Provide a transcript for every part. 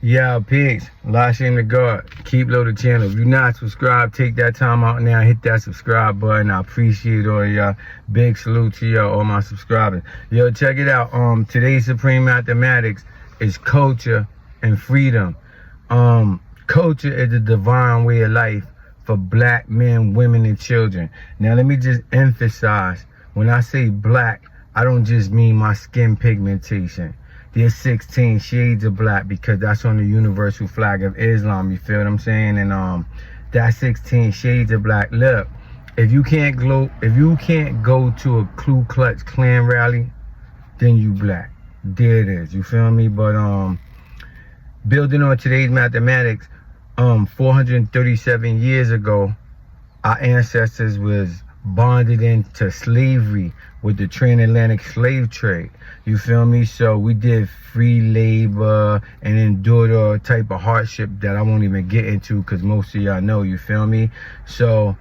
Yeah, peace. Last shame to God. KEEPLO the channel. If you're not subscribed, take that time out now. Hit that subscribe button. I appreciate all y'all. Big salute to y'all, all my subscribers. Yo, check it out. Today's Supreme Mathematics is culture and freedom. Culture is the divine way of life for black men, women, and children. Now, let me just emphasize, when I say black, I don't just mean my skin pigmentation. There's 16 shades of black because that's on the universal flag of Islam. You feel what I'm saying? And that's 16 shades of black. Look, if you can't go to a Ku Klux Klan rally, then you black. There it is. You feel me? But building on today's mathematics, 437 years ago, our ancestors was bonded into slavery with the transatlantic slave trade. You feel me? So we did free labor and endured all type of hardship that I won't even get into because most of y'all know. You feel me? So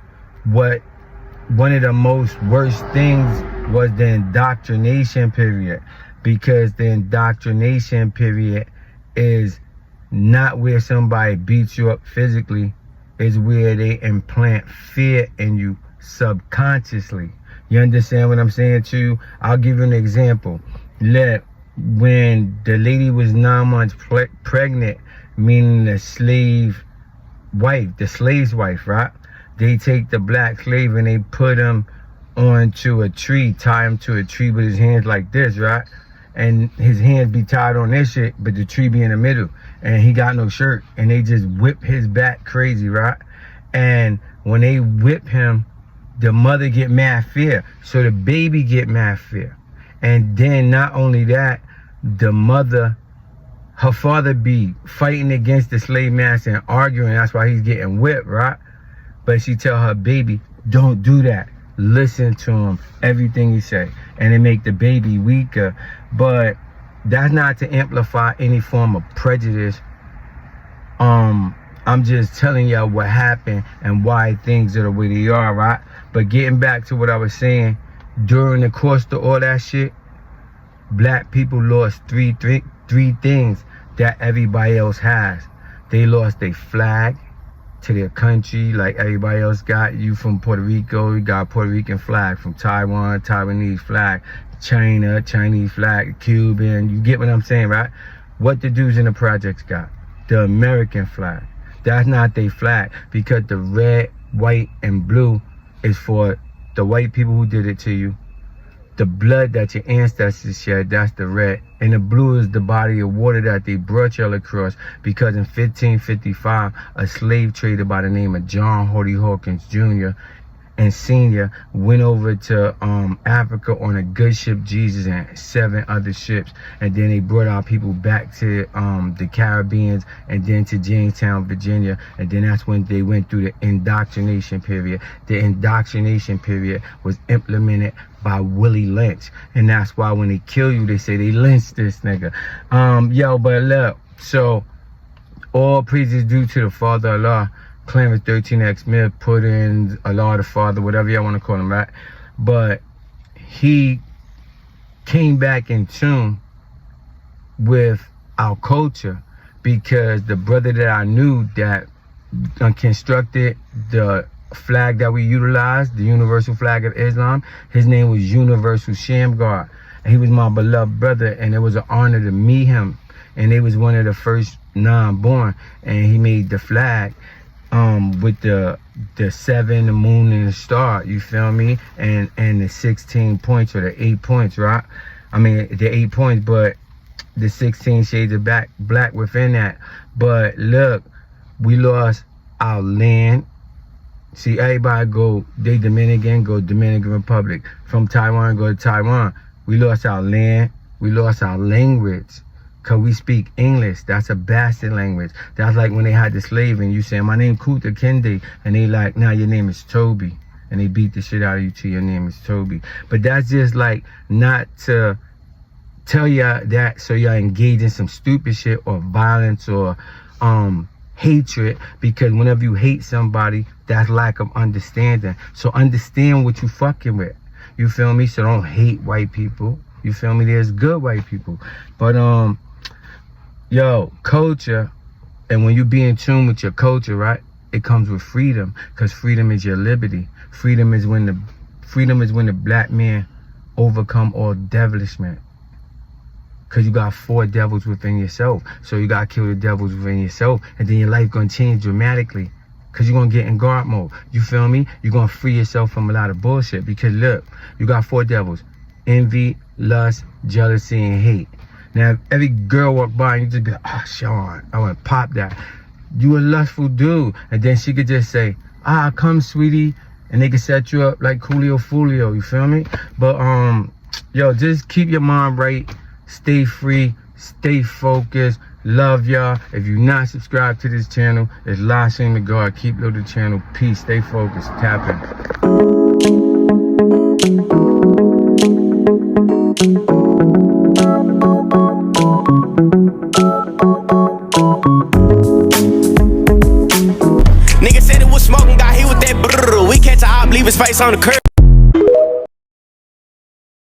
one of the most worst things was the indoctrination period, because the indoctrination period is not where somebody beats you up physically, is where they implant fear in you subconsciously. You understand what I'm saying to you? I'll give you an example. Look, when the lady was 9 months pregnant, meaning the slave's wife, right? They take the black slave and they put him onto a tree, tie him to a tree with his hands like this, right? And his hands be tied on this shit, but the tree be in the middle. And he got no shirt. And they just whip his back crazy, right? And when they whip him, the mother get mad fear. So the baby get mad fear. And then not only that, the mother, her father be fighting against the slave master and arguing. That's why he's getting whipped, right? But she tell her baby, don't do that. Listen to him, everything he say. And it make the baby weaker. But that's not to amplify any form of prejudice. I'm just telling y'all what happened and why things are the way they are, right? But getting back to what I was saying, during the course of all that shit, black people lost three things that everybody else has. They lost their flag to their country, like everybody else got. You from Puerto Rico, you got a Puerto Rican flag. From Taiwan, Taiwanese flag. China, Chinese flag. Cuban, you get what I'm saying, right? What the dudes in the projects got? The American flag. That's not their flag, because the red, white, and blue is for the white people who did it to you. The blood that your ancestors shed, that's the red. And the blue is the body of water that they brought y'all across, because in 1555, a slave trader by the name of John Hodie Hawkins Jr. and Sr. went over to Africa on a good ship, Jesus, and 7 other ships. And then they brought our people back to the Caribbeans and then to Jamestown, Virginia. And then that's when they went through the indoctrination period. The indoctrination period was implemented by Willie Lynch. And that's why when they kill you, they say they lynched this nigga. Yo, but look, so all praise is due to the Father Allah. Clarence 13X Smith put in Allah the Father, whatever y'all want to call him, right? But he came back in tune with our culture, because the brother that I knew that constructed the flag that we utilized, the universal flag of Islam, his name was Universal Shamgar. And he was my beloved brother, and it was an honor to meet him. And they was one of the first non-born, and he made the flag with the 7, the moon, and the star, you feel me? And the 16 points, or the 8 points, right? I mean, the 8 points, but the 16 shades of black within that. But look, we lost our land. See, everybody go, they Dominican, go Dominican Republic. From Taiwan, go to Taiwan. We lost our land. We lost our language. Because we speak English. That's a bastard language. That's like when they had the slave and you say, my name Kuta Kende. And they like, nah, your name is Toby. And they beat the shit out of you till your name is Toby. But that's just like not to tell y'all that so y'all engage in some stupid shit or violence or hatred. Because whenever you hate somebody, that's lack of understanding. So understand what you fucking with. You feel me? So don't hate white people. You feel me? There's good white people. But Yo, culture, and when you be in tune with your culture, right, it comes with freedom, because freedom is your liberty. Freedom is when the black man overcome all devilishment. Because you got 4 devils within yourself. So you got to kill the devils within yourself, and then your life going to change dramatically. Because you're going to get in guard mode. You feel me? You're going to free yourself from a lot of bullshit. Because look, you got 4 devils. Envy, lust, jealousy, and hate. Now, if every girl walk by and you just be like, oh, Sean, I want to pop that. You a lustful dude. And then she could just say, come, sweetie. And they could set you up like Coolio Folio. You feel me? But, yo, just keep your mind right. Stay free. Stay focused. Love y'all. If you're not subscribed to this channel, it's live stream to God. KEEPLO the channel. Peace. Stay focused. Tap in. Nigga said it was smoking, got hit with that brrr. We catch a op, leave his face on the curb.